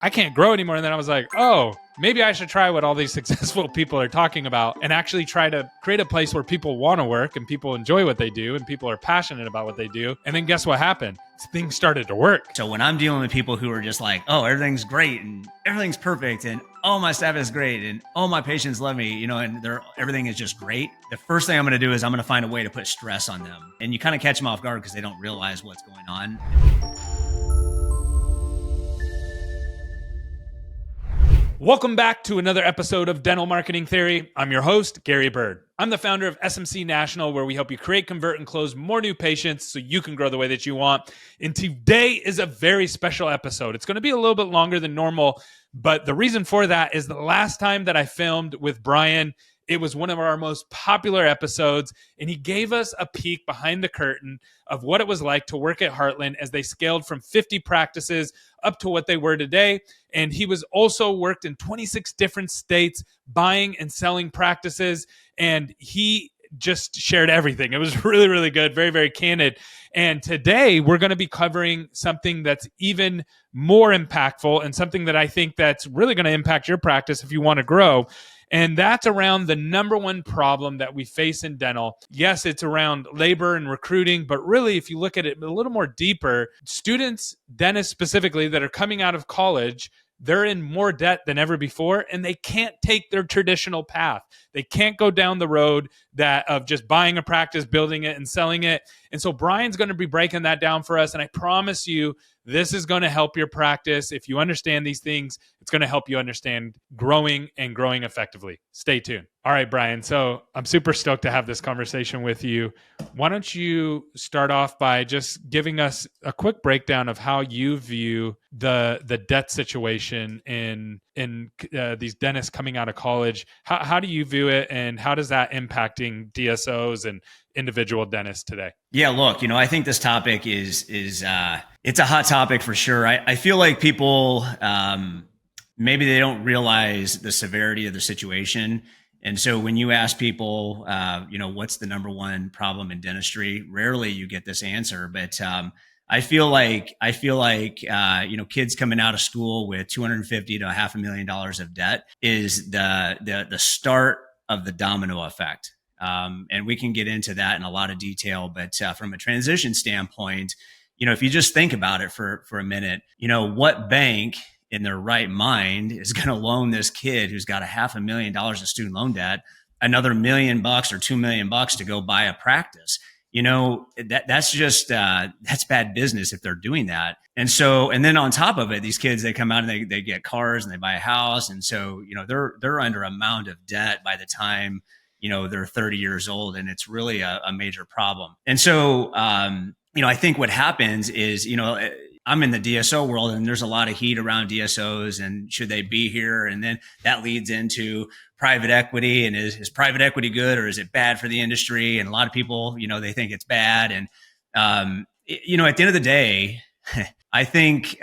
I can't grow anymore. And then I was like, oh, maybe I should try what all these successful people are talking about and actually try to create a place where people want to work and people enjoy what they do and people are passionate about what they do. And then guess what happened? Things started to work. So when I'm dealing with people who are just like, oh, everything's great and everything's perfect and oh, my staff is great and oh, my patients love me, and everything is just great. The first thing I'm going to do is I'm going to find a way to put stress on them. And you kind of catch them off guard because they don't realize what's going on. Welcome back to another episode of Dental Marketing Theory. I'm your host, Gary Bird. I'm the founder of SMC National, where we help you create, convert, and close more new patients so you can grow the way that you want. And today is a very special episode. It's going to be a little bit longer than normal, but the reason for that is the last time that I filmed with Brian, it was one of our most popular episodes, and he gave us a peek behind the curtain of what it was like to work at Heartland as they scaled from 50 practices up to what they were today. And he was also worked in 26 different states buying and selling practices, and he just shared everything. It was really, really good, very, very candid. And today we're going to be covering something that's even more impactful and something that I think that's really going to impact your practice if you want to grow. And that's around the number one problem that we face in dental. Yes, it's around labor and recruiting, but really, if you look at it a little more deeper, students, dentists specifically, that are coming out of college, they're in more debt than ever before, and they can't take their traditional path. They can't go down the road of just buying a practice, building it, and selling it. And so Brian's going to be breaking that down for us, and I promise you, this is going to help your practice. If you understand these things, it's going to help you understand growing and growing effectively. Stay tuned. All right, Brian. So I'm super stoked to have this conversation with you. Why don't you start off by just giving us a quick breakdown of how you view the debt situation in these dentists coming out of college? How do you view it, and how does that impacting DSOs and individual dentists today? Yeah, look, I think this topic is it's a hot topic for sure. I feel like people maybe they don't realize the severity of the situation. And so when you ask people, what's the number one problem in dentistry, rarely you get this answer. But I feel like kids coming out of school with $250,000 to $500,000 of debt is the start of the domino effect. And we can get into that in a lot of detail. But from a transition standpoint, if you just think about it for a minute, what bank in their right mind is going to loan this kid who's got $500,000 of student loan debt another $1 million or $2 million to go buy a practice? That's just that's bad business if they're doing that. And then on top of it, these kids, they come out and they get cars and they buy a house, and so they're under a mound of debt by the time they're 30 years old, and it's really a major problem. And so I think what happens is I'm in the DSO world, and there's a lot of heat around DSOs and should they be here? And then that leads into private equity, and is private equity good or is it bad for the industry? And a lot of people, they think it's bad. And, at the end of the day, I think,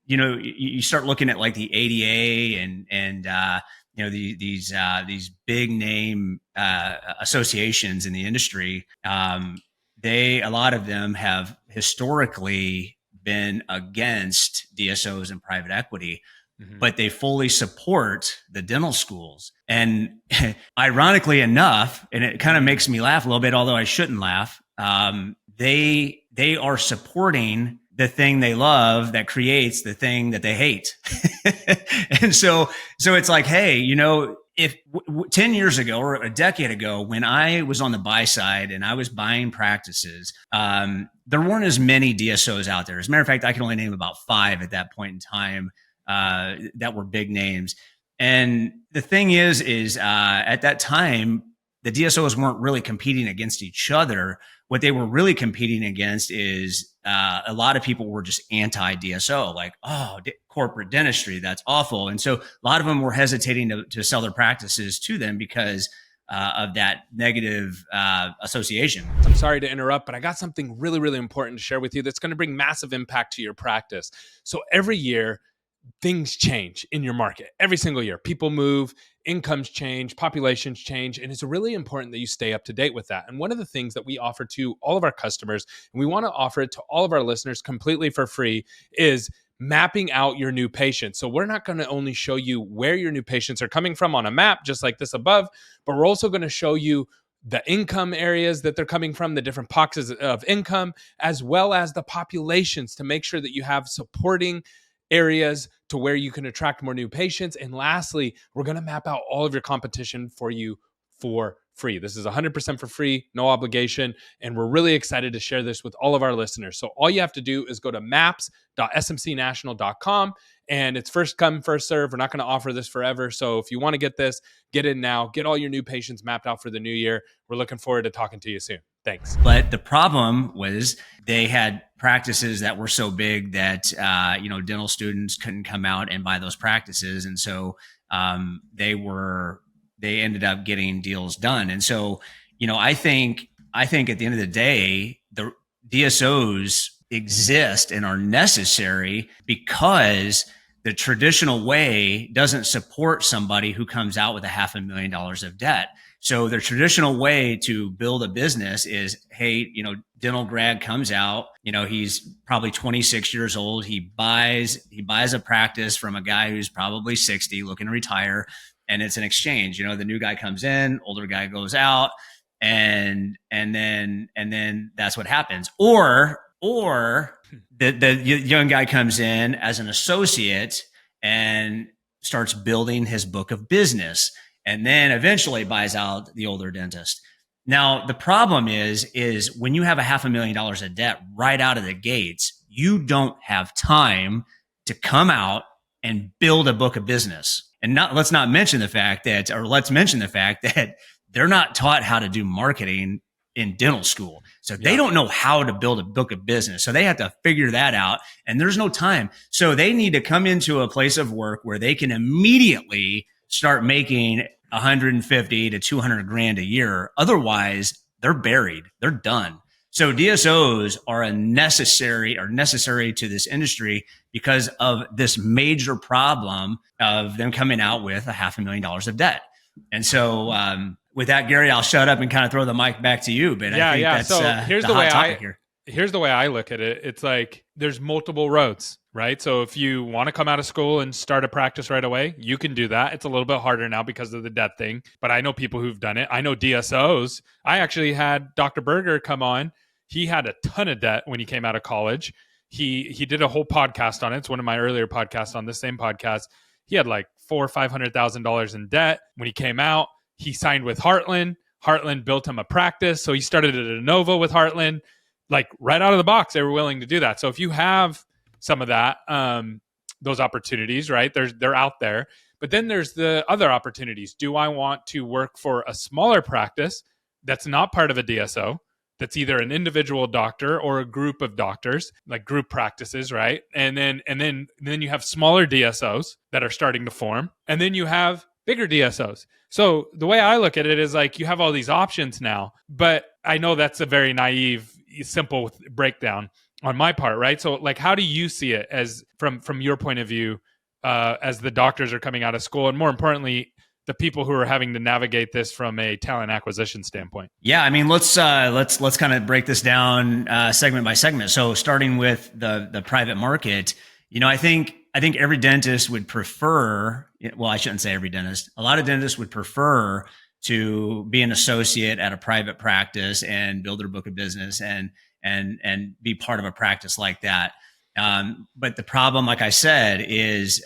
you start looking at like the ADA and these big name associations in the industry. A lot of them have historically been against DSOs and private equity, but they fully support the dental schools. And ironically enough, and it kind of makes me laugh a little bit, although I shouldn't laugh, they are supporting the thing they love that creates the thing that they hate. And so it's like, hey, if 10 years ago or a decade ago, when I was on the buy side and I was buying practices, there weren't as many DSOs out there. As a matter of fact, I can only name about 5 at that point in time that were big names. And the thing is at that time, the DSOs weren't really competing against each other. What they were really competing against is a lot of people were just anti-DSO, like, corporate dentistry, that's awful. And so a lot of them were hesitating to sell their practices to them because of that negative association. I'm sorry to interrupt, but I got something really, really important to share with you that's going to bring massive impact to your practice. So every year, things change in your market. Every single year, people move, incomes change, populations change, and it's really important that you stay up to date with that. And one of the things that we offer to all of our customers, and we want to offer it to all of our listeners completely for free, is mapping out your new patients. So we're not going to only show you where your new patients are coming from on a map, just like this above, but we're also going to show you the income areas that they're coming from, the different pockets of income, as well as the populations, to make sure that you have supporting areas to where you can attract more new patients. And lastly, we're going to map out all of your competition for you for free. This is 100% for free, no obligation. And we're really excited to share this with all of our listeners. So all you have to do is go to maps.smcnational.com, and it's first come, first serve. We're not going to offer this forever. So if you want to get this, get in now, get all your new patients mapped out for the new year. We're looking forward to talking to you soon. Thanks. But the problem was they had practices that were so big that, dental students couldn't come out and buy those practices. And so they ended up getting deals done. And so, I think at the end of the day, the DSOs exist and are necessary because the traditional way doesn't support somebody who comes out with $500,000 of debt. So the traditional way to build a business is, hey, dental grad comes out, he's probably 26 years old. He buys a practice from a guy who's probably 60 looking to retire. And it's an exchange. The new guy comes in, older guy goes out, and then that's what happens. Or the young guy comes in as an associate and starts building his book of business, and then eventually buys out the older dentist. Now, the problem is when you have $500,000 of debt right out of the gates, you don't have time to come out and build a book of business. And let's mention the fact that they're not taught how to do marketing in dental school. So they don't know how to build a book of business. So they have to figure that out, and there's no time. So they need to come into a place of work where they can immediately start making 150 to 200 grand a year. Otherwise, they're buried. They're done. So DSOs are necessary to this industry because of this major problem of them coming out with $500,000 of debt. And so with that, Gary, I'll shut up and kind of throw the mic back to you. But I think that's so here's the hot topic here. Here's the way I look at it. It's like there's multiple roads, right? So if you want to come out of school and start a practice right away, you can do that. It's a little bit harder now because of the debt thing, but I know people who've done it. I know DSOs. I actually had Dr. Berger come on. He had a ton of debt when he came out of college. He did a whole podcast on it. It's one of my earlier podcasts on this same podcast. He had like $400,000 or $500,000 in debt when he came out. He signed with Heartland. Heartland built him a practice. So he started at Inova with Heartland. Like right out of the box, they were willing to do that. So if you have some of that, those opportunities, right, they're out there. But then there's the other opportunities. Do I want to work for a smaller practice that's not part of a DSO, that's either an individual doctor or a group of doctors, like group practices, right? And then you have smaller DSOs that are starting to form, and then you have bigger DSOs. So the way I look at it is like you have all these options now, but I know that's a very naive, simple breakdown on my part, right? So like, how do you see it as from your point of view, as the doctors are coming out of school, and more importantly, the people who are having to navigate this from a talent acquisition standpoint? Yeah, I mean, let's kind of break this down segment by segment. So starting with the private market, I think every dentist would prefer. Well, I shouldn't say every dentist. A lot of dentists would prefer to be an associate at a private practice and build their book of business and be part of a practice like that. But the problem, like I said, is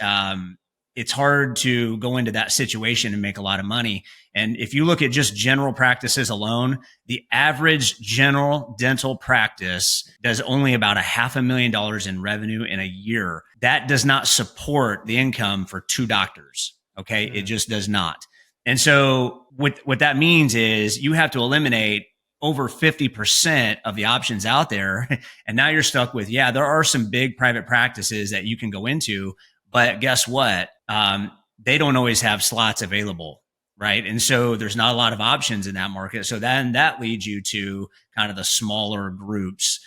it's hard to go into that situation and make a lot of money. And if you look at just general practices alone, the average general dental practice does only about $500,000 in revenue in a year. That does not support the income for two doctors. Okay. It just does not. And so what that means is you have to eliminate over 50% of the options out there. And now you're stuck with, there are some big private practices that you can go into, but guess what? They don't always have slots available, right? And so there's not a lot of options in that market. So then that leads you to kind of the smaller groups,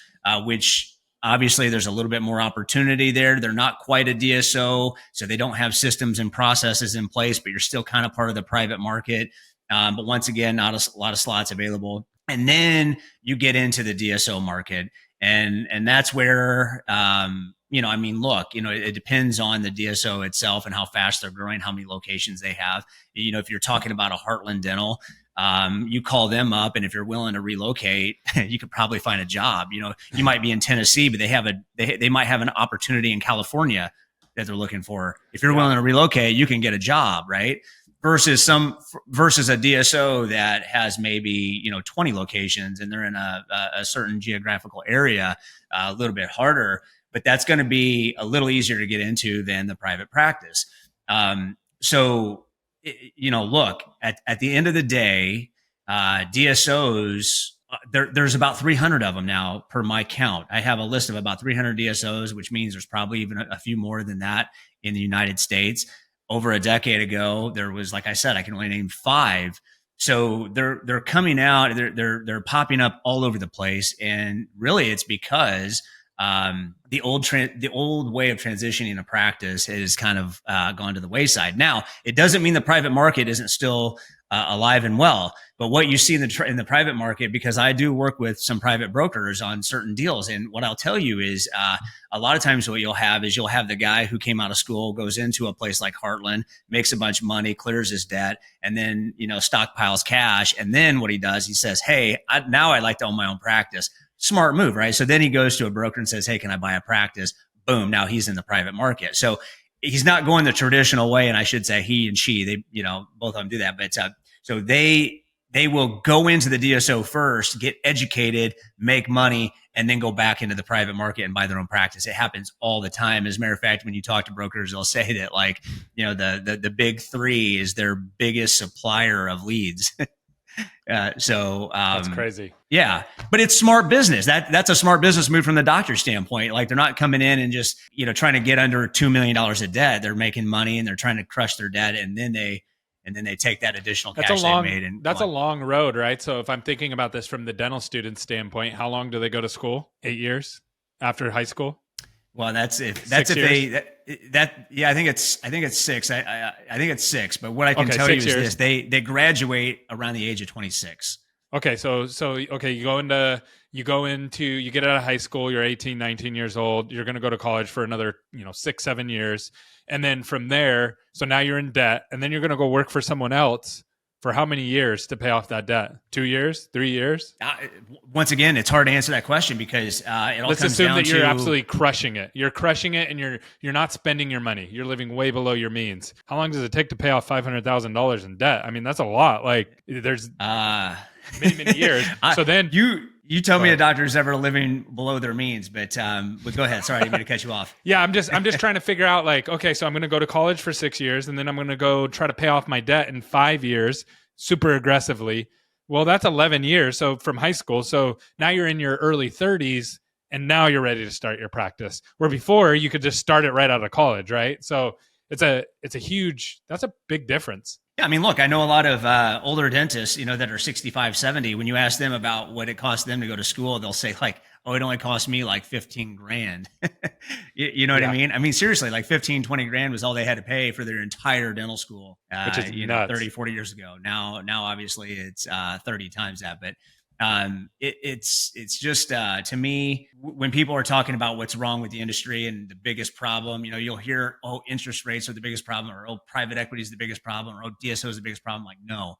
which obviously there's a little bit more opportunity there. They're not quite a DSO, so they don't have systems and processes in place, but you're still kind of part of the private market. But once again, not a lot of slots available. And then you get into the DSO market. And that's where, I mean, look, it depends on the DSO itself and how fast they're growing, how many locations they have. If you're talking about a Heartland Dental, you call them up, and if you're willing to relocate, you could probably find a job. You might be in Tennessee, but they might have an opportunity in California that they're looking for. If you're willing to relocate, you can get a job, right? Versus a DSO that has maybe 20 locations and they're in a certain geographical area, a little bit harder, but that's going to be a little easier to get into than the private practice. So look, at the end of the day, DSOs, there's about 300 of them now per my count. I have a list of about 300 DSOs, which means there's probably even a few more than that in the United States. Over a decade ago, there was, like I said, I can only name 5. So they're coming out, they're popping up all over the place, and really it's because the old way of transitioning a practice has kind of gone to the wayside. Now, it doesn't mean the private market isn't still alive and well, but what you see in the private market, because I do work with some private brokers on certain deals, and what I'll tell you is a lot of times what you'll have the guy who came out of school, goes into a place like Heartland, makes a bunch of money, clears his debt, and then stockpiles cash, and then what he does, he says, "Hey, now I'd like to own my own practice." Smart move, right? So then he goes to a broker and says, "Hey, can I buy a practice?" Boom. Now he's in the private market. So he's not going the traditional way. And I should say he and she, they, both of them do that. But so they will go into the DSO first, get educated, make money, and then go back into the private market and buy their own practice. It happens all the time. As a matter of fact, when you talk to brokers, they'll say that the big 3 is their biggest supplier of leads. That's crazy. Yeah, but it's smart business. That's a smart business move from the doctor's standpoint. Like, they're not coming in and just, trying to get under $2 million of debt. They're making money and they're trying to crush their debt. And then they take that additional cash they made. And that's a long road, right? So if I'm thinking about this from the dental student standpoint, how long do they go to school? 8 years after high school? Well, I think it's 6. I think it's 6. But what I can tell you is this: they graduate around the age of 26. Okay, so okay, you get out of high school, you're 18, 19 years old, you're going to go to college for another 6, 7 years, and then from there, so now you're in debt, and then you're going to go work for someone else for how many years to pay off that debt? 2 years? 3 years? Once again, it's hard to answer that question because it all comes down to... Let's assume that you're absolutely crushing it. You're crushing it, and you're not spending your money. You're living way below your means. How long does it take to pay off $500,000 in debt? I mean, that's a lot. Like, there's many years. So then you tell me a doctor is ever living below their means, but go ahead. Sorry, I didn't mean to cut you off. Yeah, I'm just trying to figure out, like, okay, so I'm going to go to college for 6 years, and then I'm going to go try to pay off my debt in 5 years, super aggressively. Well, that's 11 years. So from high school. So now you're in your early 30s, and now you're ready to start your practice. Where before you could just start it right out of college, right? So that's a big difference. Yeah, I mean, look, I know a lot of older dentists, that are 65, 70. When you ask them about what it costs them to go to school, they'll say like, "Oh, it only cost me like 15 grand." you know what I mean? I mean, seriously, like 15, 20 grand was all they had to pay for their entire dental school, which is nuts. 30, 40 years ago. Now, obviously it's 30 times that, but it's just to me, when people are talking about what's wrong with the industry and the biggest problem, you'll hear, "Oh, interest rates are the biggest problem," or "Oh, private equity is the biggest problem," or "Oh, DSO is the biggest problem." Like, no.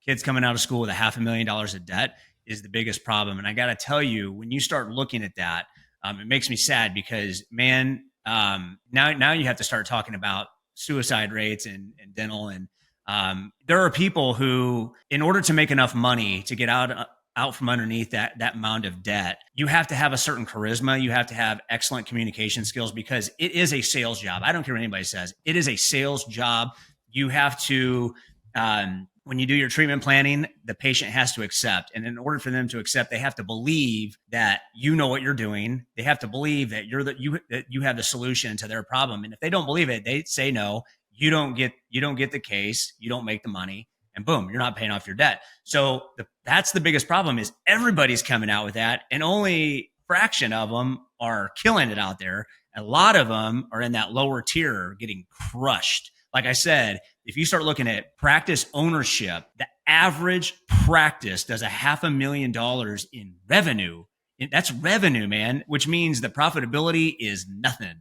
Kids coming out of school with $500,000 of debt is the biggest problem. And I got to tell you, when you start looking at that, it makes me sad because, man, now you have to start talking about suicide rates and dental. And there are people who, in order to make enough money to get out from underneath that mound of debt, you have to have a certain charisma. You have to have excellent communication skills because it is a sales job. I don't care what anybody says. It is a sales job. You have to, when you do your treatment planning, the patient has to accept. And in order for them to accept, they have to believe that you know what you're doing. They have to believe that you have the solution to their problem. And if they don't believe it, they say no. You don't get the case. You don't make the money. And boom, you're not paying off your debt. So that's the biggest problem is everybody's coming out with that. And only fraction of them are killing it out there. A lot of them are in that lower tier getting crushed. Like I said, if you start looking at practice ownership, the average practice does $500,000 in revenue That's revenue, man, which means the profitability is nothing.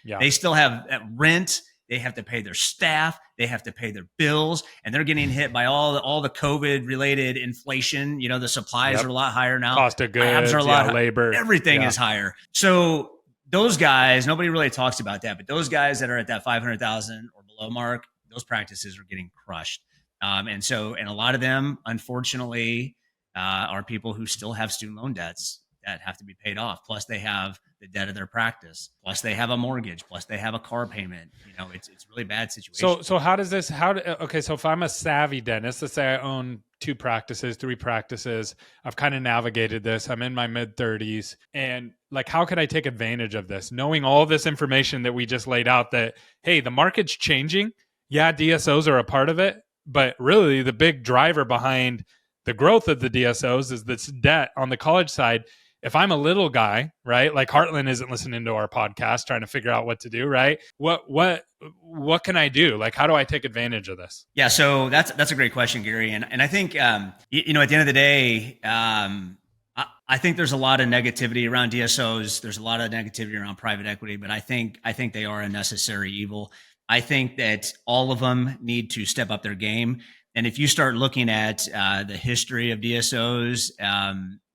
Yeah. They still have rent. They have to pay their staff. They have to pay their bills, and they're getting hit by all the COVID related inflation. You know, the supplies are a lot higher now. Cost of Labs goods, are a lot labor. Everything is higher. So those guys, nobody really talks about that, but those guys that are at that 500,000 or below mark, those practices are getting crushed. And a lot of them, unfortunately, are people who still have student loan debts that have to be paid off. Plus they have the debt of their practice. Plus they have a mortgage. Plus they have a car payment. You know, it's a really bad situation. So how does this, okay. So if I'm a savvy dentist, let's say I own 2 practices, 3 practices, I've kind of navigated this. I'm in my mid 30s, and like, how could I take advantage of this? Knowing all this information that we just laid out, that, hey, the market's changing. Yeah. DSOs are a part of it, but really the big driver behind the growth of the DSOs is this debt on the college side. If I'm a little guy, right, like Heartland isn't listening to our podcast trying to figure out what to do, right? What can I do? Like, how do I take advantage of this? Yeah, so that's a great question, Gary. And I think, you know, at the end of the day, I think there's a lot of negativity around DSOs. There's a lot of negativity around private equity, but I think they are a necessary evil. I think that all of them need to step up their game. And if you start looking at the history of DSOs,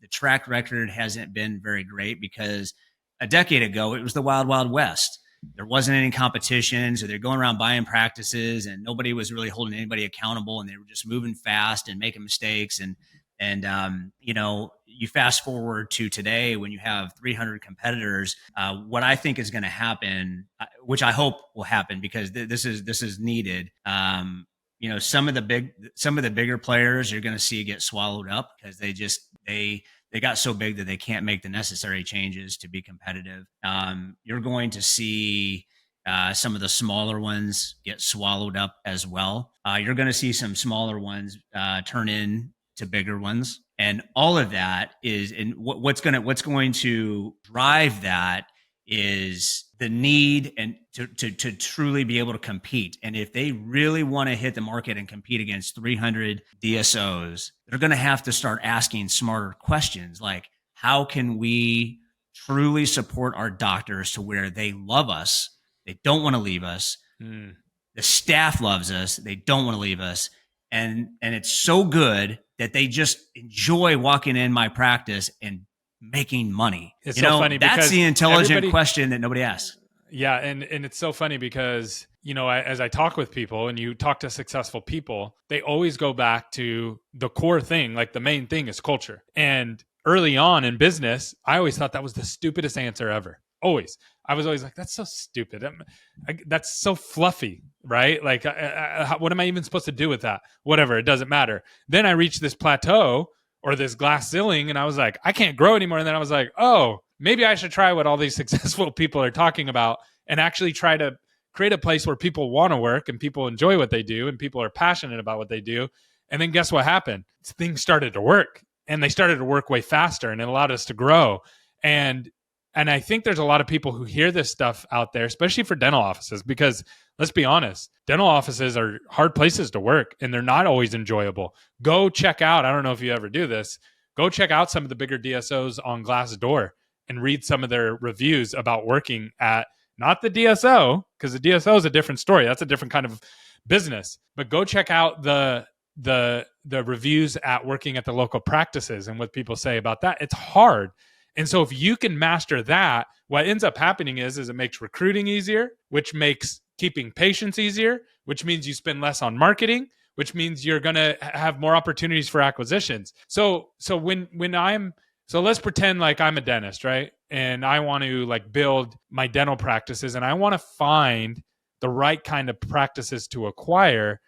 the track record hasn't been very great, because a decade ago, it was the wild, wild west. There wasn't any competition. So they're going around buying practices, and nobody was really holding anybody accountable, and they were just moving fast and making mistakes. And you know, you fast forward to today when you have 300 competitors. What I think is going to happen, which I hope will happen, because this is needed. You know, some of the bigger players you're going to see get swallowed up, because they got so big that they can't make the necessary changes to be competitive. You're going to see some of the smaller ones get swallowed up as well. You're going to see some smaller ones turn into bigger ones, and all of that is, and what's going to drive that is the need and to truly be able to compete. And if they really want to hit the market and compete against 300 DSOs, they're going to have to start asking smarter questions, like, how can we truly support our doctors to where they love us, they don't want to leave us, the staff loves us, they don't want to leave us, and it's so good that they just enjoy walking in my practice and making money. It's so funny, that's the intelligent question that nobody asks. Yeah. And it's so funny because, you know, as I talk with people and you talk to successful people, they always go back to the core thing. Like, the main thing is culture. And early on in business, I always thought that was the stupidest answer ever. Always. I was always like, that's so stupid. That's so fluffy, right? Like, what am I even supposed to do with that? Whatever. It doesn't matter. Then I reached this plateau or this glass ceiling, and I was like, I can't grow anymore. And then I was like, oh, maybe I should try what all these successful people are talking about and actually try to create a place where people want to work and people enjoy what they do and people are passionate about what they do. And then guess what happened? Things started to work, and they started to work way faster, and it allowed us to grow. And I think there's a lot of people who hear this stuff out there, especially for dental offices, because let's be honest, dental offices are hard places to work, and they're not always enjoyable. Go check out, I don't know if you ever do this, go check out some of the bigger DSOs on Glassdoor and read some of their reviews about working at, not the DSO, because the DSO is a different story. That's a different kind of business. But go check out the reviews at working at the local practices and what people say about that. It's hard. And so if you can master that, what ends up happening is it makes recruiting easier, which makes keeping patients easier, which means you spend less on marketing, which means you're going to have more opportunities for acquisitions. So let's pretend like I'm a dentist, right? And I want to like build my dental practices, and I want to find the right kind of practices to acquire.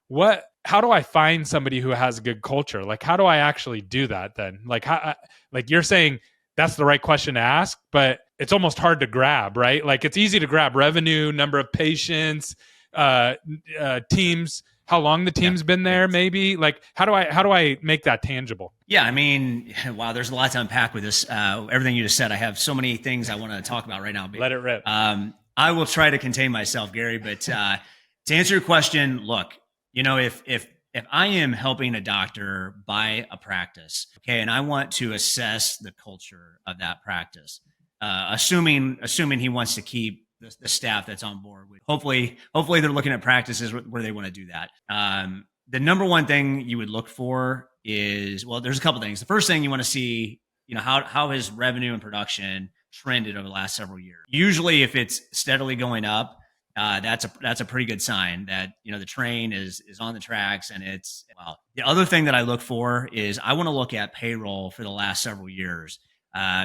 How do I find somebody who has a good culture? Like, how do I actually do that then? Like, like you're saying, that's the right question to ask, but it's almost hard to grab, right? Like, it's easy to grab revenue, number of patients, teams, how long the team's been there, maybe. Like, how do I make that tangible? Yeah, I mean, wow, there's a lot to unpack with this. Everything you just said, I have so many things I want to talk about right now. But, let it rip. I will try to contain myself, Gary. But to answer your question, look, you know, if if I am helping a doctor buy a practice, okay, and I want to assess the culture of that practice, assuming he wants to keep the staff that's on board with, hopefully they're looking at practices where they want to do that. The number one thing you would look for is, well, there's a couple things. The first thing you want to see, how his revenue and production trended over the last several years. Usually, if it's steadily going up, that's a pretty good sign that the train is on the tracks. And it's, well, the other thing that I look for is I want to look at payroll for the last several years,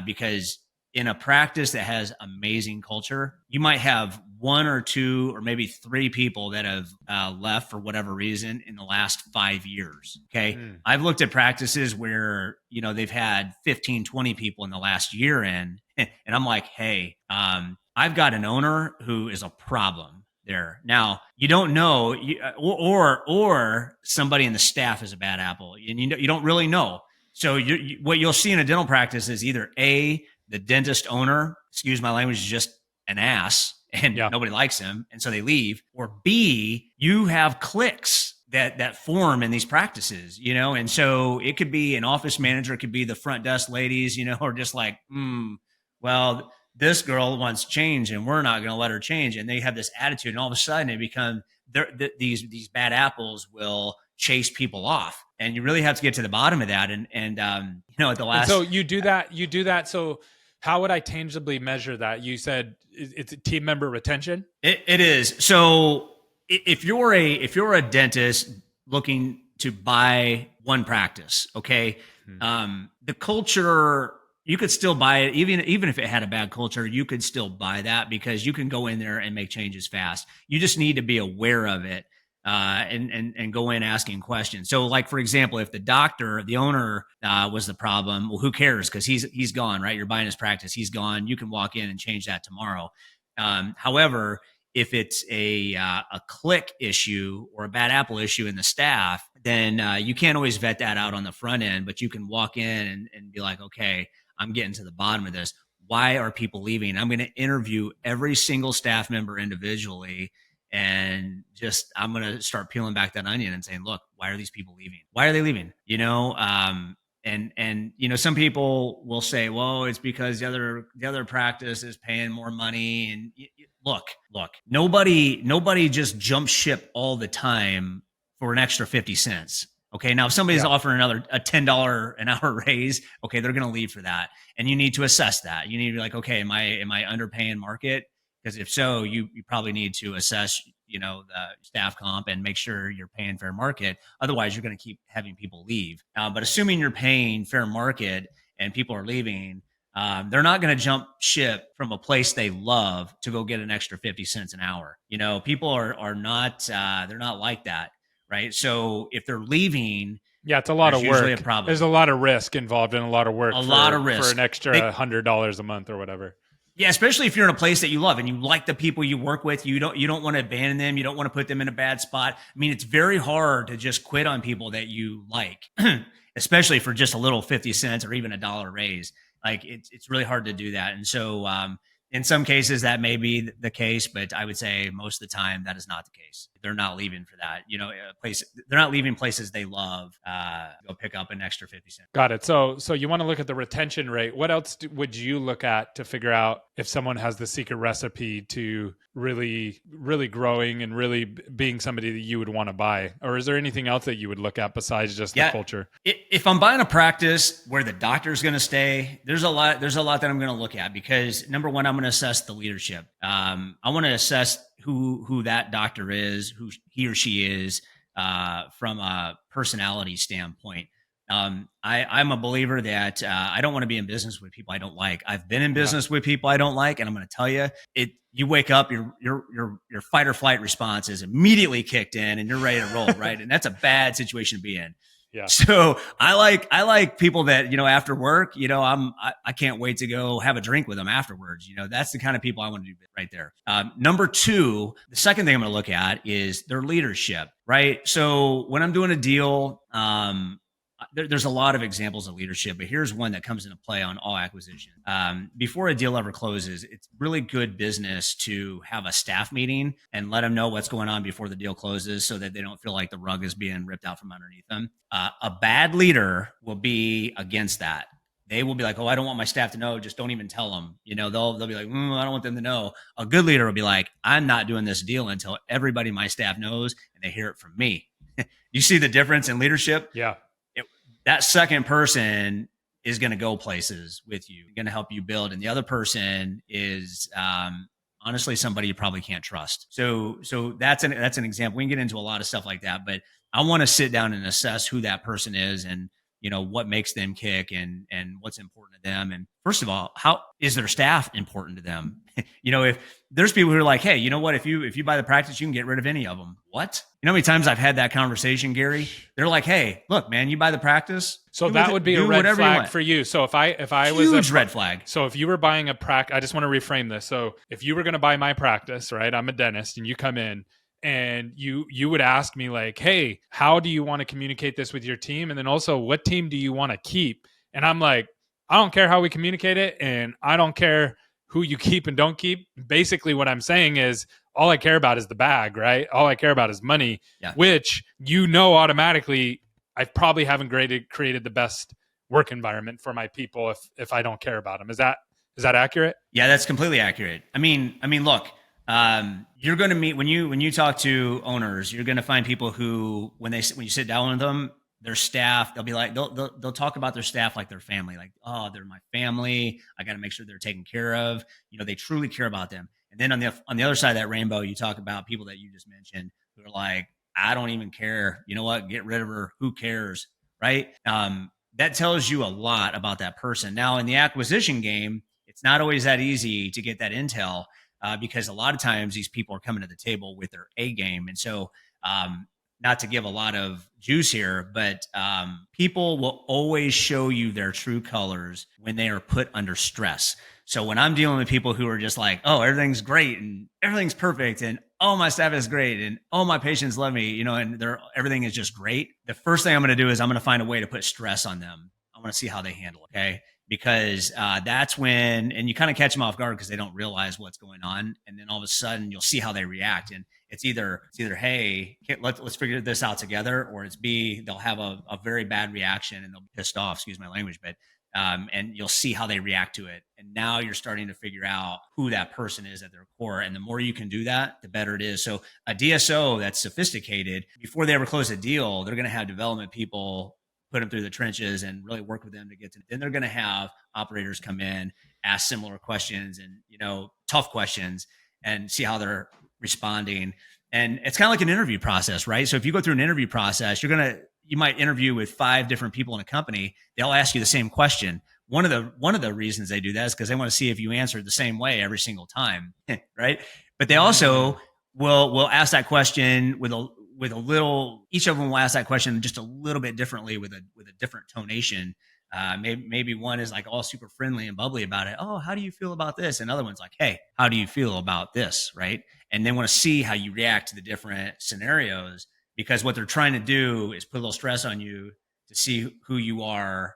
because in a practice that has amazing culture, you might have one or two or maybe three people that have left for whatever reason in the last 5 years. Okay. I've looked at practices where, they've had 15, 20 people in the last year and I'm like, hey, I've got an owner who is a problem there. Now, you don't know, or somebody in the staff is a bad apple, and you don't really know. So what you'll see in a dental practice is either A, the dentist owner, excuse my language, is just an ass and nobody likes him, and so they leave, or B, you have cliques that form in these practices, and so it could be an office manager, it could be the front desk ladies, or just like, well, this girl wants change and we're not going to let her change. And they have this attitude, and all of a sudden it become these bad apples will chase people off, and you really have to get to the bottom of that. And at the last, and so you do that. So how would I tangibly measure that? You said it's a team member retention. It is. So if you're a dentist looking to buy one practice, okay, the culture, you could still buy it. Even if it had a bad culture, you could still buy that because you can go in there and make changes fast. You just need to be aware of it, and go in asking questions. So like, for example, if the owner was the problem, well, who cares? Because he's gone, right? You're buying his practice. He's gone. You can walk in and change that tomorrow. However, if it's a click issue or a bad apple issue in the staff, then you can't always vet that out on the front end, but you can walk in and be like, okay, I'm getting to the bottom of this. Why are people leaving? I'm going to interview every single staff member individually, and I'm going to start peeling back that onion and saying, look, why are these people leaving? Why are they leaving? And some people will say, well, it's because the other practice is paying more money. And look, nobody just jumps ship all the time for an extra 50 cents. Okay. Now, if somebody's offering a $10 an hour raise, okay, they're going to leave for that. And you need to assess that. You need to be like, okay, am I underpaying market? Because if so, you probably need to assess, the staff comp and make sure you're paying fair market. Otherwise, you're going to keep having people leave. But assuming you're paying fair market and people are leaving, they're not going to jump ship from a place they love to go get an extra 50 cents an hour. People are not, they're not like that. Right. So if they're leaving, it's a lot of work. There's a lot of risk involved in a lot of work. A lot of risk for an extra $100 a month or whatever. Yeah, especially if you're in a place that you love and you like the people you work with. You don't want to abandon them. You don't want to put them in a bad spot. I mean, it's very hard to just quit on people that you like, especially for just a little 50 cents or even $1 raise. Like it's really hard to do that. And so in some cases that may be the case, but I would say most of the time that is not the case. They're not leaving for that. They're not leaving places they love. Go pick up an extra 50 cents. Got it. So you want to look at the retention rate. What else would you look at to figure out if someone has the secret recipe to really, really growing and really being somebody that you would want to buy? Or is there anything else that you would look at besides just the culture? If I'm buying a practice where the doctor's going to stay, there's a lot that I'm going to look at, because number one, I'm going to assess the leadership. I want to assess who that doctor is, who he or she is, from a personality standpoint. I'm a believer that I don't want to be in business with people I don't like. I've been in business with people I don't like, and I'm going to tell you, you wake up, your fight or flight response is immediately kicked in, and you're ready to roll, right? And that's a bad situation to be in. Yeah. So I like people that, after work, I can't wait to go have a drink with them afterwards. That's the kind of people I want to do right there. Number two, the second thing I'm going to look at is their leadership, right? So when I'm doing a deal, there's a lot of examples of leadership, but here's one that comes into play on all acquisition. Before a deal ever closes, it's really good business to have a staff meeting and let them know what's going on before the deal closes so that they don't feel like the rug is being ripped out from underneath them. A bad leader will be against that. They will be like, oh, I don't want my staff to know. Just don't even tell them. They'll be like, I don't want them to know. A good leader will be like, I'm not doing this deal until everybody in my staff knows and they hear it from me. You see the difference in leadership? Yeah. That second person is going to go places with you, going to help you build. And the other person is honestly somebody you probably can't trust. So that's an example. We can get into a lot of stuff like that, but I want to sit down and assess who that person is and what makes them kick and what's important to them. And first of all, how is their staff important to them? If there's people who are like, hey, you know what? If you buy the practice, you can get rid of any of them. What? You know how many times I've had that conversation, Gary? They're like, hey, look, man, you buy the practice. So that would be a red flag for you. So if I was huge red flag. So if you were buying a practice, I just want to reframe this. So if you were going to buy my practice, right? I'm a dentist and you come in and you would ask me like, hey, how do you want to communicate this with your team? And then also, what team do you want to keep? And I'm like, I don't care how we communicate it. And I don't care who you keep and don't keep. Basically what I'm saying is all I care about is the bag, right? All I care about is money, which automatically I probably haven't created the best work environment for my people if I don't care about them. Is that accurate? Yeah, that's completely accurate. I mean, look, you're going to meet when you talk to owners, you're going to find people who, when you sit down with them, their staff, they'll be like, they'll talk about their staff like their family, like, oh, they're my family. I got to make sure they're taken care of. They truly care about them. And then on the other side of that rainbow, you talk about people that you just mentioned who are like, I don't even care. You know what? Get rid of her. Who cares? Right. That tells you a lot about that person. Now in the acquisition game, it's not always that easy to get that intel. Because a lot of times these people are coming to the table with their A game. And so, not to give a lot of juice here, but people will always show you their true colors when they are put under stress. So when I'm dealing with people who are just like, oh, everything's great and everything's perfect and oh, my staff is great and oh, my patients love me, and everything is just great. The first thing I'm going to do is I'm going to find a way to put stress on them. I want to see how they handle it. Okay. Because that's when, and you kind of catch them off guard because they don't realize what's going on. And then all of a sudden you'll see how they react. And it's either, hey, let's figure this out together, or it's B, they'll have a very bad reaction and they'll be pissed off, excuse my language, but and you'll see how they react to it. And now you're starting to figure out who that person is at their core. And the more you can do that, the better it is. So a DSO that's sophisticated, before they ever close a deal, they're going to have development people put them through the trenches and really work with them to get to. Then they're going to have operators come in, ask similar questions and, tough questions and see how they're responding. And it's kind of like an interview process, right? So if you go through an interview process, you might interview with 5 different people in a company. They'll ask you the same question. One of the reasons they do that is because they want to see if you answer the same way every single time, right? But they also will ask that question with a little. Each of them will ask that question just a little bit differently with a different tonation. Maybe one is like all super friendly and bubbly about it. Oh, how do you feel about this? And other one's like, hey, how do you feel about this? Right. And they want to see how you react to the different scenarios, because what they're trying to do is put a little stress on you to see who you are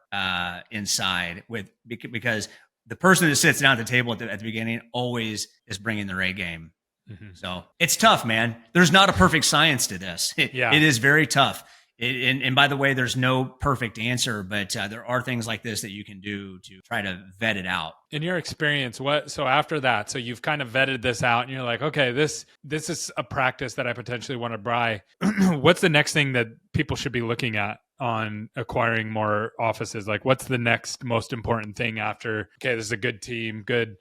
inside because the person that sits down at the table at the beginning always is bringing their A game. Mm-hmm. So it's tough, man. There's not a perfect science to this. It is very tough. And by the way, there's no perfect answer, but there are things like this that you can do to try to vet it out. In your experience, so after that, so you've kind of vetted this out and you're like, okay, this is a practice that I potentially want to buy. What's the next thing that people should be looking at on acquiring more offices? Like, what's the next most important thing after, okay, this is a good team, good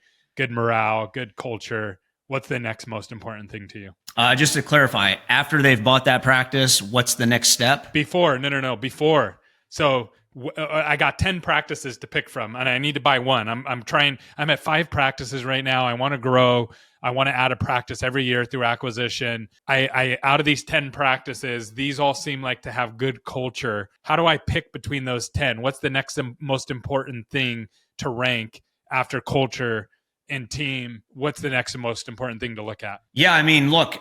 morale, good culture. What's the next most important thing to you? Just to clarify, after they've bought that practice, what's the next step? Before. Before. So I got 10 practices to pick from and I need to buy one. I'm at 5 practices right now. I want to grow. I want to add a practice every year through acquisition. I out of these 10 practices, these all seem like to have good culture. How do I pick between those 10? What's the next most important thing to rank after culture and team? What's the next most important thing to look at? Yeah, I mean, look,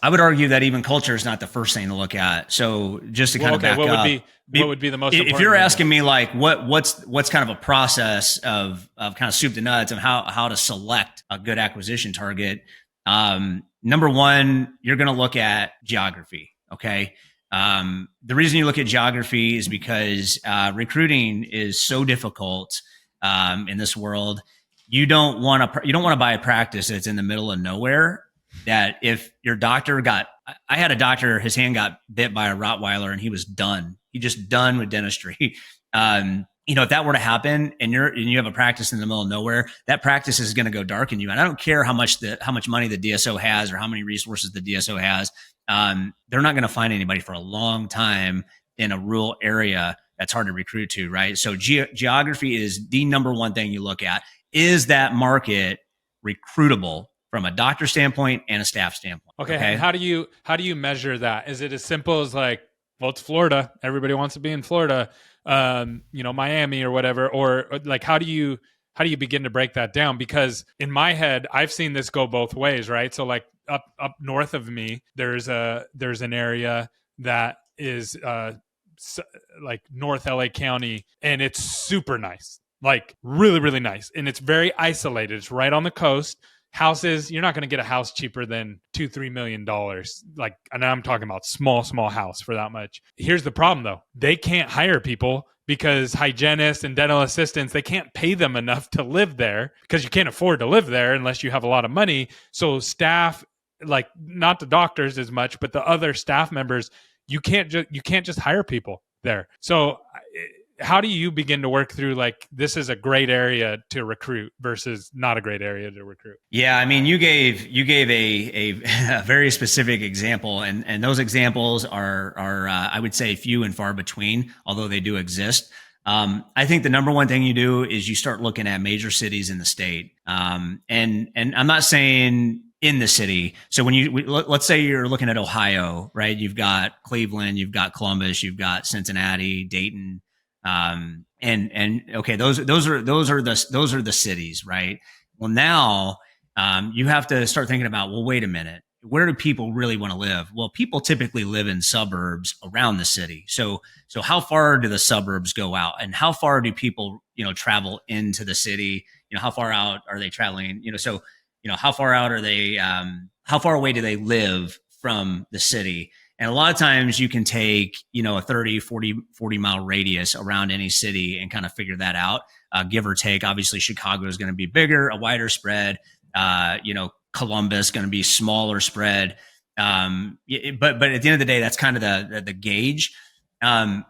I would argue that even culture is not the first thing to look at. So just to kind of back what up, would be the most important? If you're asking me like what's kind of a process of kind of soup to nuts of how to select a good acquisition target, number one, you're going to look at geography. Okay. The reason you look at geography is because recruiting is so difficult in this world. You don't want to buy a practice that's in the middle of nowhere. That if your doctor I had a doctor, his hand got bit by a Rottweiler and he was done. He just done with dentistry. If that were to happen and you have a practice in the middle of nowhere, that practice is going to go dark in you. And I don't care how much money the DSO has or how many resources the DSO has. They're not going to find anybody for a long time in a rural area that's hard to recruit to, right? So geography is the number one thing you look at. Is that market recruitable from a doctor standpoint and a staff standpoint? Okay. And how do you measure that? Is it as simple as like, well, it's Florida. Everybody wants to be in Florida, Miami or whatever, or like, how do you begin to break that down? Because in my head, I've seen this go both ways, right? So like up north of me, there's an area that is like North LA County, and it's super nice, like really, really nice. And it's very isolated. It's right on the coast. Houses, you're not going to get a house cheaper than $2-3 million. Like, and I'm talking about small house for that much. Here's the problem though. They can't hire people because hygienists and dental assistants, they can't pay them enough to live there because you can't afford to live there unless you have a lot of money. So staff, like not the doctors as much, but the other staff members, you can't just hire people there. So how do you begin to work through like, this is a great area to recruit versus not a great area to recruit? Yeah. I mean, you gave a very specific example, and those examples are I would say few and far between, although they do exist. I think the number one thing you do is you start looking at major cities in the state. And I'm not saying in the city. So let's say you're looking at Ohio, right? You've got Cleveland, you've got Columbus, you've got Cincinnati, Dayton. Okay, those are the cities, right? Well, now, you have to start thinking about, well, wait a minute, where do people really want to live? Well, people typically live in suburbs around the city. So how far do the suburbs go out, and how far do people, travel into the city? How far out are they traveling? How far out are they, how far away do they live from the city? And a lot of times you can take, a 30, 40 mile radius around any city and kind of figure that out, give or take. Obviously, Chicago is going to be bigger, a wider spread. Columbus going to be smaller spread. But at the end of the day, that's kind of the gauge. And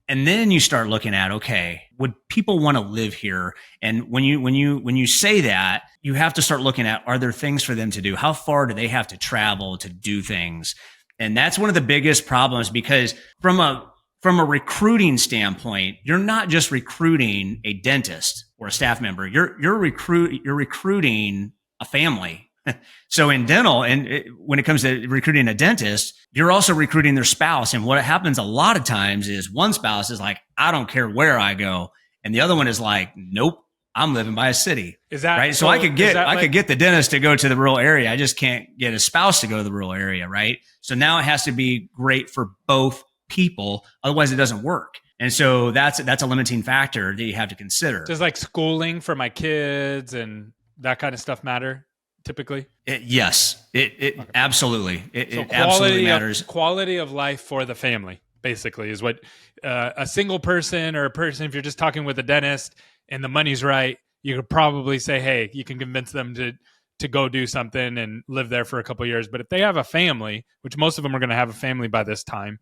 then you start looking at, okay, would people want to live here? And when you say that, you have to start looking at, are there things for them to do? How far do they have to travel to do things? And that's one of the biggest problems, because from a recruiting standpoint, you're not just recruiting a dentist or a staff member. You're recruiting a family. So in dental, when it comes to recruiting a dentist, you're also recruiting their spouse. And what happens a lot of times is one spouse is like, I don't care where I go. And the other one is like, nope, I'm living by a city. Is that right? So I could get the dentist to go to the rural area. I just can't get a spouse to go to the rural area. Right. So now it has to be great for both people. Otherwise it doesn't work. And so that's a limiting factor that you have to consider. Does like schooling for my kids and that kind of stuff matter typically? Yes, it okay. Absolutely. It absolutely matters. Quality of life for the family basically is what a single person or a person, if you're just talking with a dentist and the money's right, you could probably say, hey, you can convince them to go do something and live there for a couple of years. But if they have a family, which most of them are going to have a family by this time,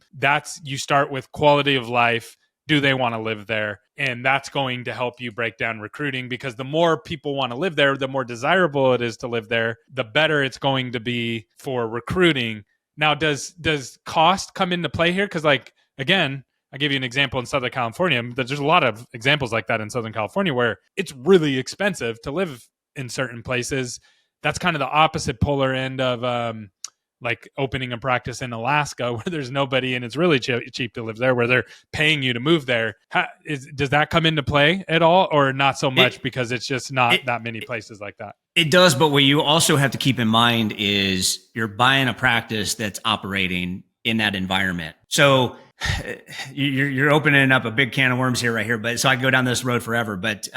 you start with quality of life. Do they want to live there? And that's going to help you break down recruiting, because the more people want to live there, the more desirable it is to live there, the better it's going to be for recruiting. Now, does cost come into play here? Because again, I gave you an example in Southern California. There's a lot of examples like that in Southern California where it's really expensive to live in certain places. That's kind of the opposite polar end of like opening a practice in Alaska where there's nobody and it's really cheap to live there, where they're paying you to move there. Does that come into play at all, or not so much because it's just not that many places like that? It does, but what you also have to keep in mind is you're buying a practice that's operating in that environment. So you're opening up a big can of worms here, right here. But so I can go down this road forever. But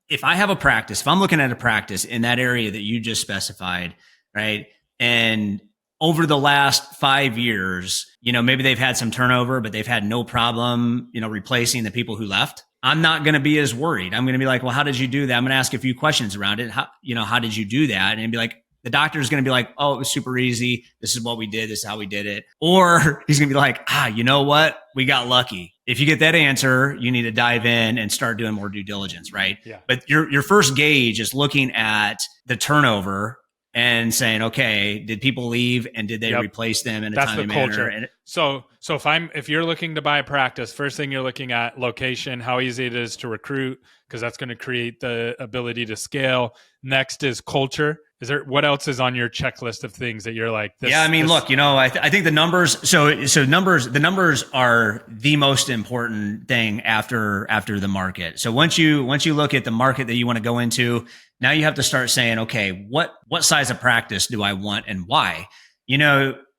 if I have a practice, if I'm looking at a practice in that area that you just specified, right, and over the last 5 years, maybe they've had some turnover, but they've had no problem, replacing the people who left, I'm not going to be as worried. I'm going to be like, well, how did you do that? I'm going to ask a few questions around it. How did you do that? And be like, the doctor's going to be like, oh, it was super easy. This is what we did. This is how we did it. Or he's going to be like, you know what? We got lucky. If you get that answer, you need to dive in and start doing more due diligence, right? Yeah. But your first gauge is looking at the turnover and saying, okay, did people leave and did they replace them in a timely manner? And so if you're looking to buy a practice, first thing you're looking at location, how easy it is to recruit, because that's going to create the ability to scale. Next is culture. What else is on your checklist of things that you're like, look, I think the numbers, the numbers are the most important thing after the market. So once you look at the market that you want to go into, now you have to start saying, okay, what size of practice do I want and why?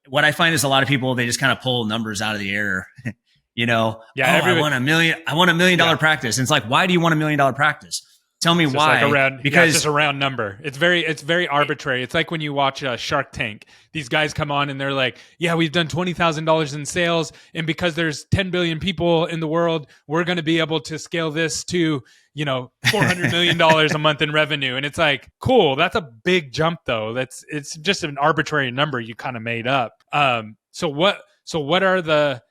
What I find is a lot of people, they just kind of pull numbers out of the air. I want $1 million practice. And it's like, why do you want $1 million practice? Tell me why. Because it's just a round number. It's very arbitrary. It's like when you watch Shark Tank. These guys come on and they're like, yeah, we've done $20,000 in sales. And because there's 10 billion people in the world, we're going to be able to scale this to, $400 million a month in revenue. And it's like, cool. That's a big jump though. It's just an arbitrary number you kind of made up. So what are the,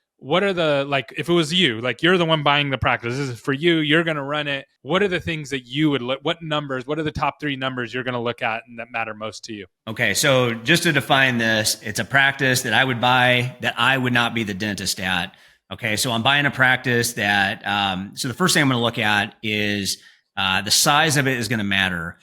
like, if it was you, like you're the one buying the practice, this is for you, you're going to run it. What are the things that you would look, what are the top 3 numbers you're going to look at and that matter most to you? Okay. So just to define this, it's a practice that I would buy that I would not be the dentist at. Okay. So I'm buying a practice that, so the first thing I'm going to look at is, the size of it is going to matter.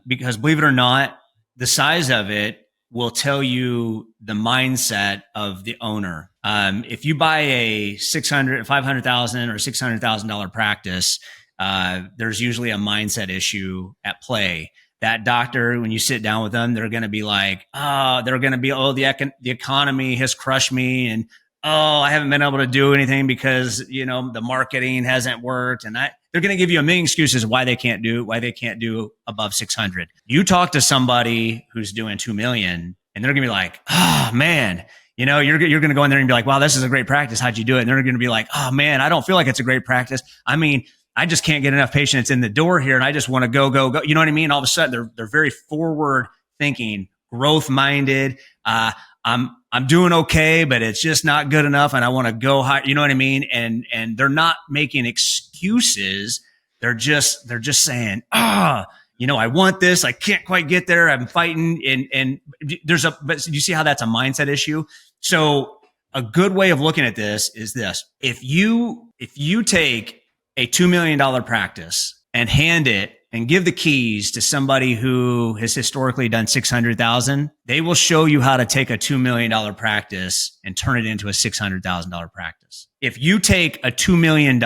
Because believe it or not, the size of it will tell you the mindset of the owner. If you buy a $500,000 or $600,000 practice, there's usually a mindset issue at play. That doctor, when you sit down with them, they're going to be like, the economy has crushed me. And, I haven't been able to do anything because, the marketing hasn't worked. And they're going to give you a million excuses why they can't do above 600. You talk to somebody who's doing 2 million and they're going to be like, oh man, you're going to go in there and be like, wow, this is a great practice. How'd you do it? And they're going to be like, oh man, I don't feel like it's a great practice. I mean, I just can't get enough patients in the door here and I just want to go. You know what I mean? All of a sudden they're very forward thinking, growth minded. I'm doing okay, but it's just not good enough. And I want to go high. You know what I mean? And they're not making excuses. They're just saying, I want this. I can't quite get there. I'm fighting. But you see how that's a mindset issue. So a good way of looking at this is this. If you take a $2 million practice and hand it and give the keys to somebody who has historically done 600,000, they will show you how to take a $2 million practice and turn it into a $600,000 practice. If you take a $2 million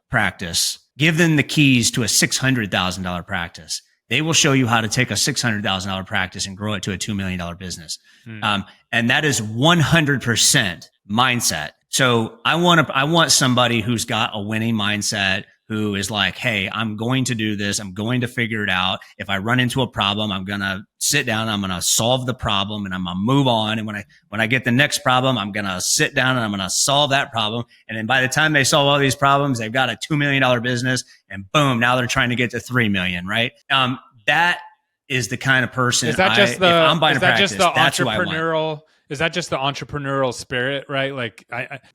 practice, give them the keys to a $600,000 practice, they will show you how to take a $600,000 practice and grow it to a $2 million business. And that is 100% mindset. So I want somebody who's got a winning mindset, who is like, hey, I'm going to do this. I'm going to figure it out. If I run into a problem, I'm going to sit down, I'm going to solve the problem and I'm going to move on. And when I get the next problem, I'm going to sit down and I'm going to solve that problem. And then by the time they solve all these problems, they've got a $2 million business and boom, now they're trying to get to 3 million, right? That is the kind of person if I'm buying a practice, that's who I want. Is that just the entrepreneurial spirit, right? Like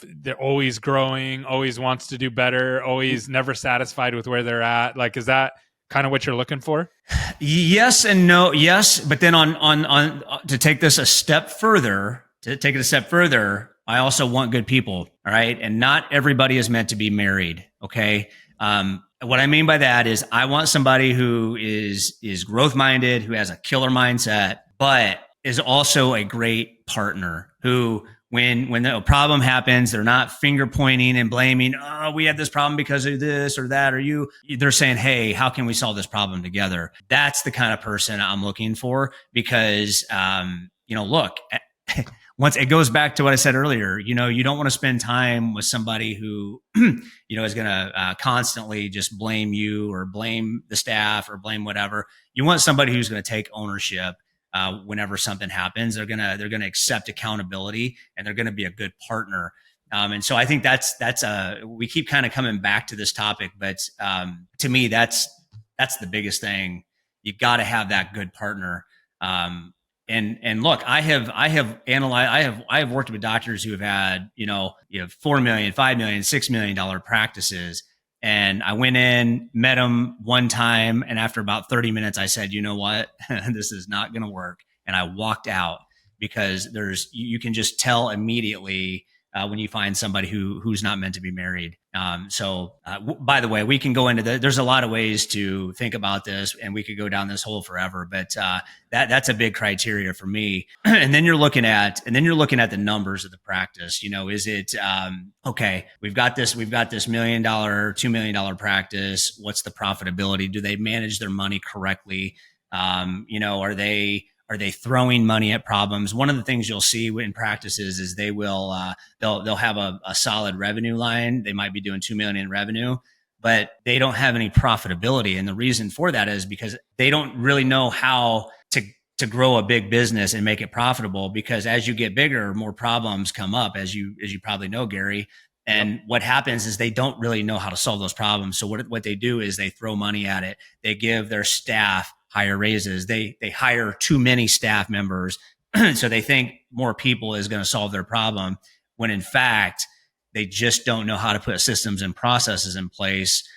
they're always growing, always wants to do better, always never satisfied with where they're at. Like, is that kind of what you're looking for? Yes and no. Yes. But then on to take this a step further, I also want good people. All right. And not everybody is meant to be married. Okay. What I mean by that is I want somebody who is growth minded, who has a killer mindset, but is also a great partner who, when a problem happens, they're not finger pointing and blaming, oh, we had this problem because of this or that, or they're saying, hey, how can we solve this problem together? That's the kind of person I'm looking for, because, look, once it goes back to what I said earlier, you don't want to spend time with somebody who, is going to constantly just blame you or blame the staff or blame whatever. You want somebody who's going to take ownership. Whenever something happens, they're gonna accept accountability, and they're gonna be a good partner. And so I think that's we keep kind of coming back to this topic, but to me, that's the biggest thing. You got to have that good partner. And look, I have analyzed, I have worked with doctors who have had, you have $4 million, $5 million, $6 million practices. And I went in, met them one time, and after about 30 minutes, I said, you know what, this is not going to work. And I walked out, because you can just tell immediately when you find somebody who's not meant to be married. By the way, we can go into there's a lot of ways to think about this, and we could go down this hole forever, but that's a big criteria for me. And then you're looking at the numbers of the practice. Is it okay? We've got this $1 million, $2 million practice. What's the profitability? Do they manage their money correctly? Are they throwing money at problems? One of the things you'll see in practices is they will they'll have a solid revenue line. They might be doing 2 million in revenue, but they don't have any profitability. And the reason for that is because they don't really know how to grow a big business and make it profitable, because as you get bigger, more problems come up, as you probably know, Gary. And what happens is they don't really know how to solve those problems. So what they do is they throw money at it. They give their staff higher raises. They hire too many staff members. So they think more people is going to solve their problem, when in fact, they just don't know how to put systems and processes in place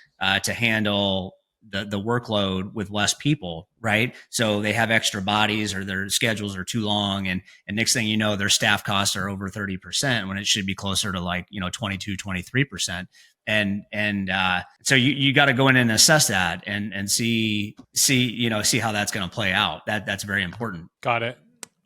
to handle the workload with less people, right? So they have extra bodies, or their schedules are too long. And next thing you know, their staff costs are over 30%, when it should be closer to 22, 23%. And so you got to go in and assess that and see how that's going to play out. That's very important. Got it.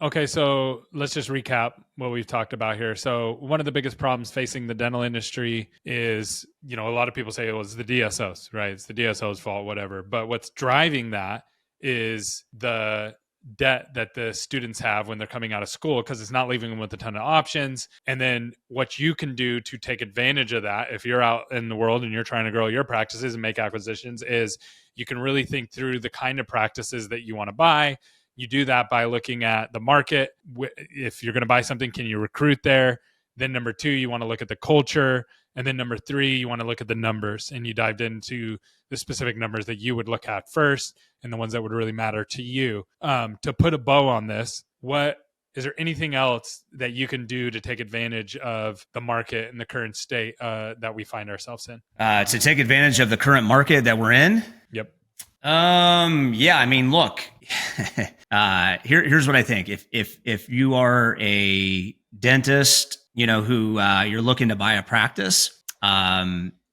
Okay, so let's just recap what we've talked about here. So one of the biggest problems facing the dental industry is, a lot of people say it was the DSOs, right? It's the DSOs' fault, whatever. But what's driving that is the debt that the students have when they're coming out of school, because it's not leaving them with a ton of options. And then what you can do to take advantage of that, if you're out in the world and you're trying to grow your practices and make acquisitions, is you can really think through the kind of practices that you want to buy. You do that by looking at the market. If you're going to buy something, can you recruit there? Then number 2, you want to look at the culture. And then number 3, you want to look at the numbers, and you dived into the specific numbers that you would look at first and the ones that would really matter to you. To put a bow on this, is there anything else that you can do to take advantage of the market and the current state that we find ourselves in? To take advantage of the current market that we're in? Yep. Yeah, I mean, look, here's what I think. If you are a dentist, who you're looking to buy a practice,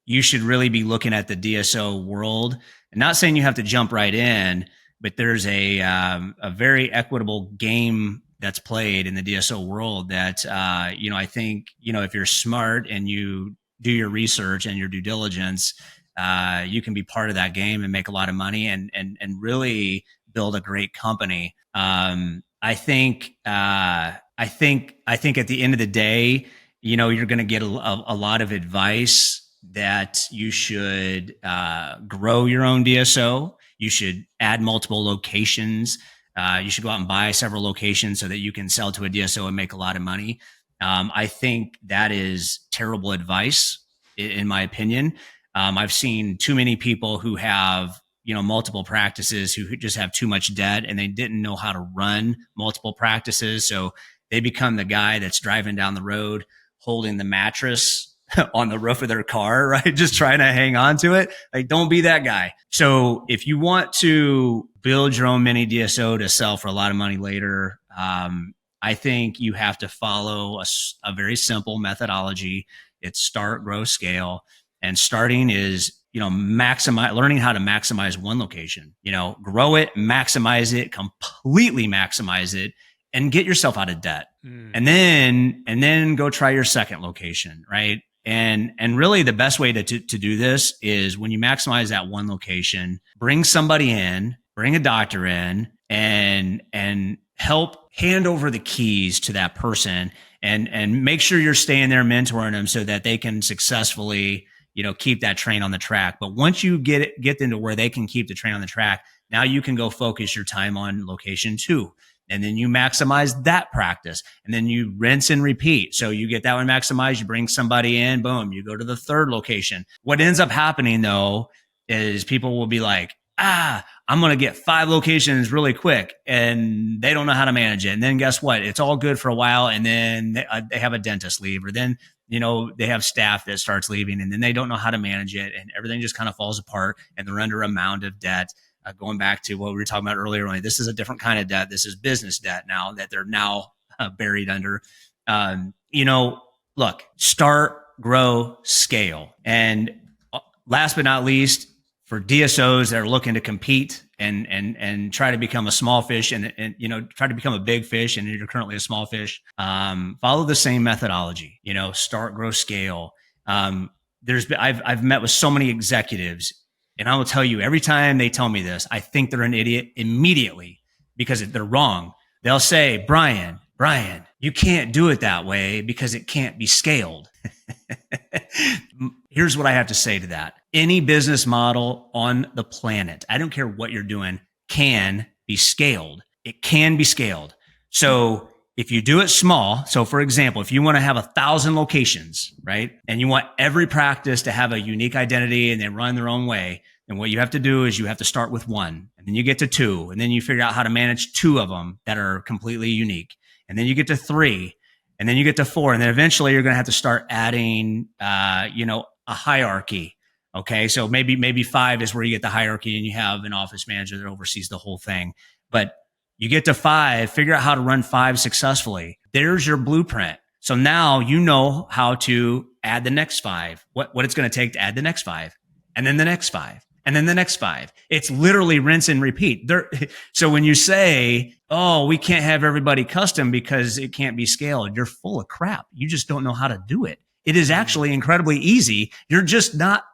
you should really be looking at the DSO world. And not saying you have to jump right in, but there's a very equitable game that's played in the DSO world that, I think, if you're smart and you do your research and your due diligence, you can be part of that game and make a lot of money and really build a great company. I think at the end of the day, you're going to get a lot of advice that you should grow your own DSO. You should add multiple locations. You should go out and buy several locations so that you can sell to a DSO and make a lot of money. I think that is terrible advice, in my opinion. I've seen too many people who have, multiple practices who just have too much debt, and they didn't know how to run multiple practices. So they become the guy that's driving down the road, holding the mattress on the roof of their car, right? Just trying to hang on to it. Like, don't be that guy. So if you want to build your own mini DSO to sell for a lot of money later, I think you have to follow a very simple methodology. It's start, grow, scale. And starting is, learning how to maximize one location, grow it, maximize it, completely maximize it, and get yourself out of debt. And then go try your second location, right? And really the best way to do this is when you maximize that one location, bring somebody in, bring a doctor in, and help hand over the keys to that person, and make sure you're staying there mentoring them so that they can successfully, keep that train on the track. But once you get them to where they can keep the train on the track, now you can go focus your time on location 2. And then you maximize that practice, and then you rinse and repeat. So you get that one maximized, you bring somebody in, boom, you go to the third location. What ends up happening though is people will be like, I'm going to get 5 locations really quick, and they don't know how to manage it. And then guess what? It's all good for a while. And then they have a dentist leave, or then, they have staff that starts leaving, and then they don't know how to manage it, and everything just kind of falls apart, and they're under a mound of debt. Going back to what we were talking about earlier, this is a different kind of debt. This is business debt now that they're now buried under. Look, start, grow, scale. And last but not least, for DSOs that are looking to compete and try to become a small fish and try to become a big fish, and you're currently a small fish, follow the same methodology. Start, grow, scale. I've met with so many executives. And I will tell you, every time they tell me this, I think they're an idiot immediately because they're wrong. They'll say, Brian, you can't do it that way because it can't be scaled. Here's what I have to say to that. Any business model on the planet, I don't care what you're doing, can be scaled. It can be scaled. So if you do it small, so for example, if you want to have 1,000 locations, right, and you want every practice to have a unique identity and they run their own way, then what you have to do is you have to start with 1, and then you get to 2, and then you figure out how to manage 2 of them that are completely unique, and then you get to 3, and then you get to 4, and then eventually you're going to have to start adding, a hierarchy. Okay, so maybe 5 is where you get the hierarchy, and you have an office manager that oversees the whole thing, but you get to 5, figure out how to run 5 successfully. There's your blueprint. So now you know how to add the next 5, what it's going to take to add the next 5, and then the next 5, and then the next 5. It's literally rinse and repeat. So when you say, oh, we can't have everybody custom because it can't be scaled, you're full of crap. You just don't know how to do it. It is actually incredibly easy. You're just not,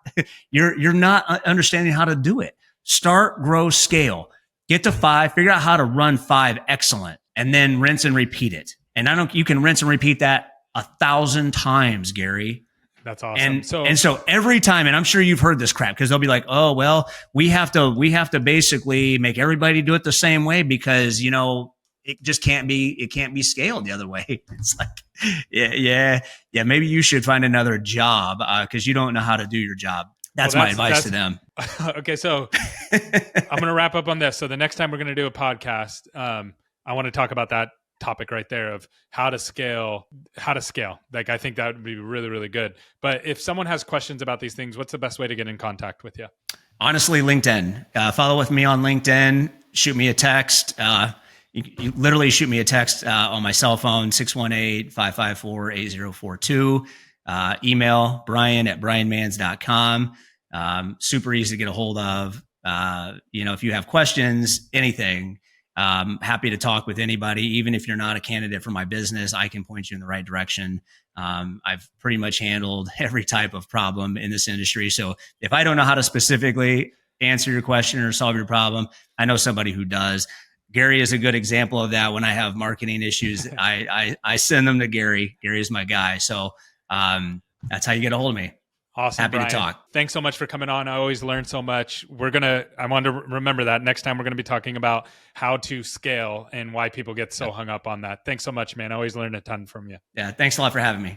you're not understanding how to do it. Start, grow, scale. Get to 5, figure out how to run 5 excellent, and then rinse and repeat it. And you can rinse and repeat that 1,000 times, Gary. That's awesome. And so every time, and I'm sure you've heard this crap, because they'll be like, oh, well, we have to basically make everybody do it the same way because, it just can't be scaled the other way. It's like, yeah, maybe you should find another job because you don't know how to do your job. That's my advice to them. Okay, so I'm going to wrap up on this. So the next time we're going to do a podcast, I want to talk about that topic right there of how to scale. Like, I think that would be really, really good. But if someone has questions about these things, what's the best way to get in contact with you? Honestly, LinkedIn. Follow with me on LinkedIn. Shoot me a text. You literally shoot me a text on my cell phone, 618-554-8042. Email brian@brianmans.com. Super easy to get a hold of. If you have questions, anything, happy to talk with anybody. Even if you're not a candidate for my business, I can point you in the right direction. I've pretty much handled every type of problem in this industry. So if I don't know how to specifically answer your question or solve your problem, I know somebody who does. Gary is a good example of that. When I have marketing issues, I send them to Gary. Gary is my guy. So that's how you get a hold of me. Awesome. Happy Brian, to talk. Thanks so much for coming on. I always learn so much. I want to remember that next time we're going to be talking about how to scale and why people get so hung up on that. Thanks so much, man. I always learn a ton from you. Yeah. Thanks a lot for having me.